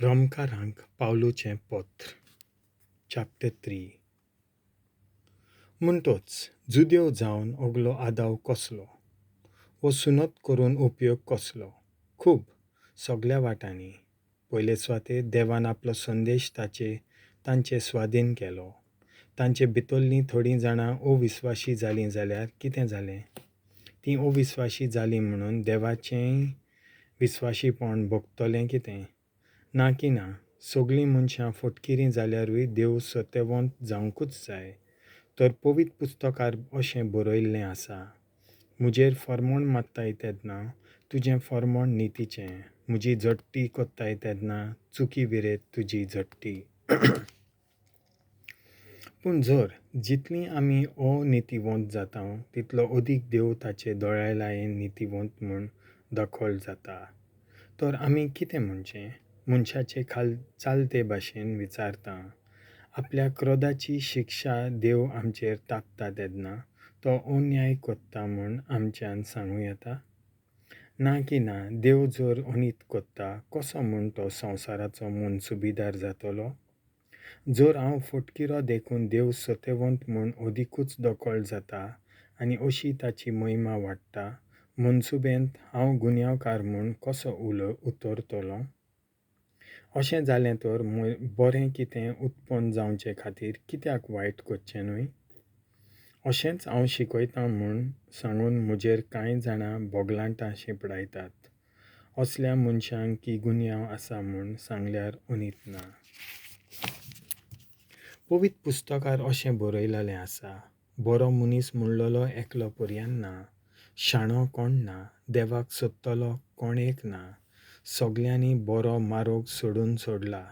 रोमकारांक पावलुचें पत्र चॅप्टर 3 म्हणटोच जुदेव जावन ओगलो आदाव कसलो वो सुनत करून उपयोग कसलो खूब सगळ्या वाटांनी पयले सुवातेर देवान आपलो संदेश तांचे स्वाधीन केलो. तांचे भितरलीं थोडीं जाणां अविस्वाशी जालीं जाल्यार कितें जालें? तीं अविस्वाशी जालीं म्हणून देवाचें विस्वाशीपण भोगतलें कितें? ना की ना, सगळीं मनशां फटकिरीं जाल्यारूय देव सत्यवंत जावंकूच जाय. तर पवित्र पुस्तकार अशें बरयल्लें आसा, मुजेर फर्मोण मारताय तेन्ना तुजें फर्मोण नितीचें, म्हजी झडटी कोत्ताय तेन्ना चुकी विरेत तुजी झडटी. पूण जर जितलीं आमी अनितीवंत जाता तितलो अदीक देव ताचे दोळ्या लायेन नितीवंत म्हूण दाखोळ जाता. तर आमी कितें म्हणचें? मनशाचे चालते भाशेन विचारता, आपल्या क्रोधाची शिक्षा देव आमचेर तापता तेन्ना तो अन्याय कोत्ता म्हूण आमच्यान सांगूं येता? ना की ना, देव जर अनित कोत्ता कसो म्हूण तो संवसाराचो मनसुबीदार जातलो? जर हांव फटकिरो देखून देव सत्यवंत म्हूण अदिकूच दोखोल जाता आनी अशी ताची महिमा वाडटा, मनसुबेंत हांव गुन्यांवकार म्हूण कसो उतरतलों? अशें जालें तर बरें कितें उत्पन्न जावचे खातीर कित्याक वायट करचें न्हय? अशेंच हांव शिकयतां म्हूण सांगून म्हजेर कांय जाणां बोगलांटां शिंपडायतात. असल्या मनशांक की गुन्यांव आसा म्हूण सांगल्यार अनीत ना. पवित्र पुस्तकार अशें बरयलेलें आसा, बरो मनीस म्हणलोलो एकलो पर्यान ना, शाणो कोण ना, देवाक सोदतलो कोण एक ना, सगल्यांनी बरो मार्ग सोडून सोडला,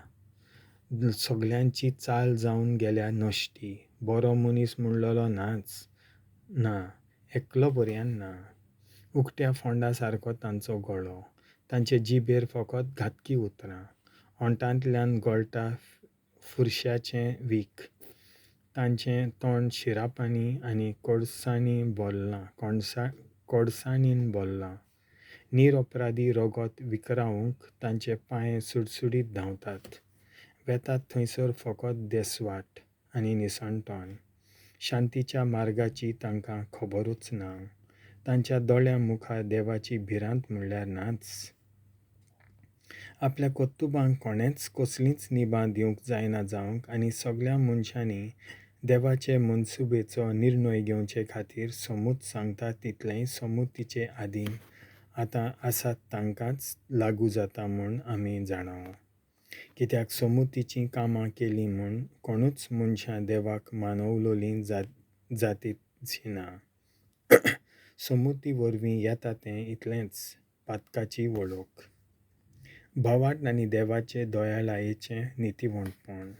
सगल्यांची चाल जावन गेल्या नश्टी, बरो मनीस म्हणलोलो नाच ना, एकलो पर्यान ना. उक्त्या फोंडा सारको तांचो गळो, तांचे जिबेर फकत घातकी उतरां, ओंठांतल्यान गळटा फुरश्याचें वीख, तांचें तोंड शिरापांनी आनी कोडसांनीन भरलां, निरपराधी रगत विकरावूंक तांचे पांय सुडसुडीत धांवतात, वेतात थंयसर फकत देसवाट आनी निसणटोण, शांतीच्या मार्गाची तांकां खबरूच ना, तांच्या दोळ्या मुखार देवाची भिरांत म्हणल्यार नाच. आपल्या कोत्तुबांक कोणेंच कसलींच निबां दिवंक जायना जावंक आनी सगळ्या मनशांनी देवाचे मनसुबेचो निर्णय घेवचे खातीर समूत सांगता तितलेंय समूतीचे आदीन आसात तांकांच लागू जाता म्हूण आमी जाणाव. कित्याक समूतीचीं कामां केलीं म्हूण कोणूच मनशां देवाक मानवलोलीं जातीची ना. समूती वरवीं येता तें इतलेंच, पातकाची वळख. भावार्थ आनी देवाचे दयाळायेचें नितीवंतपण.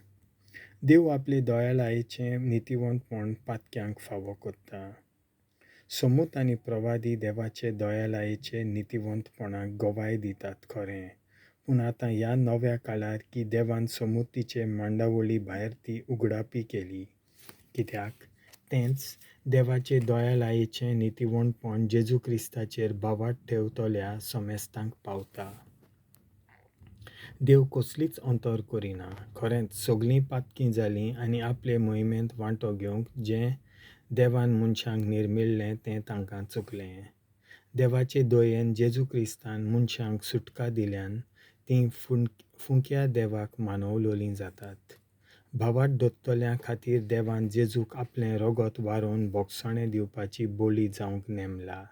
देव आपले दयाळायेचें नितीवंतपण पातक्यांक फावो कोत्ता. समूत आनी प्रवादी देवाचे दयाळायेचे नितीवंतपणाक गवाय दितात खरें, पूण आतां ह्या नव्या काळार की देवान समूतीचे मांडावळी भायर ती उगडापी केली. कित्याक तेंच देवाचे दयाळायेचें नितीवंतपण जेजू क्रिस्ताचेर भावार्थ ठेवतल्या सोमेस्तांक पावता. देव कसलीच अंतर करिना. खरेंच सगळीं पातकीं जालीं आनी आपले मोहिमेंत वांटो घेवंक जें देवान मनशांक निर्मिल्लें तें तांकां चुकलें. देवाचे दयेन जेजू क्रिस्तान मनशांक सुटका दिल्यान तीं फुंक्या देवाक मानवलोलीं जातात. भावार्थ धरतल्यां खातीर देवान जेजूक आपलें रगत व्हारोवन भोगसणें दिवपाची बळी जावंक नेमला.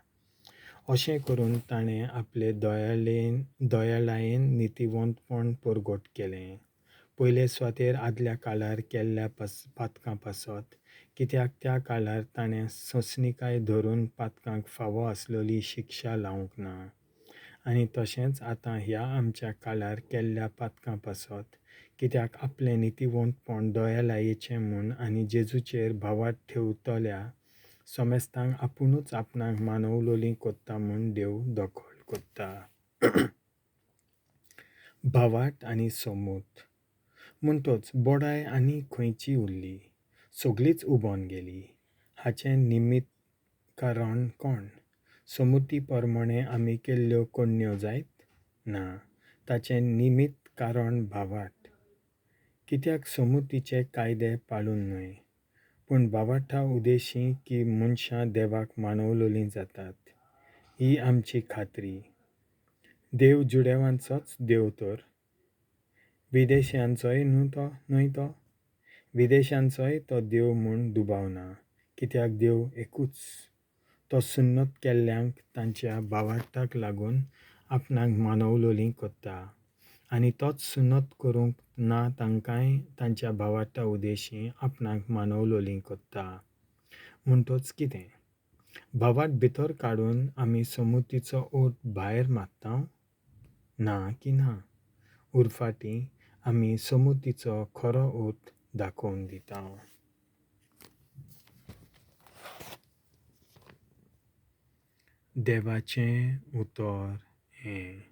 अशें करून ताणें आपले दयाळायेन नितीवंतपण परगट केलें. पयले सुवातेर आदल्या काळार केल्ल्या पातकां पासत, कित्याक त्या काळार ताणें ससणिकाय धरून पातकांक फावो आसलोली शिक्षा लावंक ना. आनी तशेंच आतां ह्या आमच्या काळार केल्ल्या पातकां पासत, कित्याक आपलें नितीवंतपण दयाळायेचें म्हूण आनी जेजूचेर भावार्थ ठेवतल्या सोमेस्तांक आपुणूच आपणाक मानवलोलीं कोत्ता म्हूण देव दोखोल कोत्ता. भावार्थ आनी समूत. म्हणटोच बोडाय आनी खंयची उरली? सगळीच उबोन गेली. हाचें निमित्तकारण कोण? समूती प्रमाणें आमी केल्ल्यो कोडण्यो जायत? ना, ताचें निमित्त कारण भावाट. कित्याक समृद्धीचे कायदे पाळून न्हय, पूण भावाठा उद्देशी की मनशां देवाक मानवलोलीं जातात. ही आमची खात्री. देव जुडेवांचोच देव तर विदेशांचोय न्हय तो. विदेशांचोय तो देव म्हूण दुबावना, कित्याक देव एकूच. तो सुन्नत केल्ल्यांक तांच्या भावार्थाक लागून आपणाक मानवलोलीं कोत्ता, आनी तोच सुन्नत करूंक ना तांकांय तांच्या भावार्था उद्देशी आपणाक मानवलोलीं कोत्ता. म्हणटच कितें? भावार्थ भितर काडून आमी समृद्धीचो ओट भायर मारता? ना की ना. उरफाटीं आमी समृद्धीचो खरो ओट दाखोवन दिता. देवाचें उतर हें.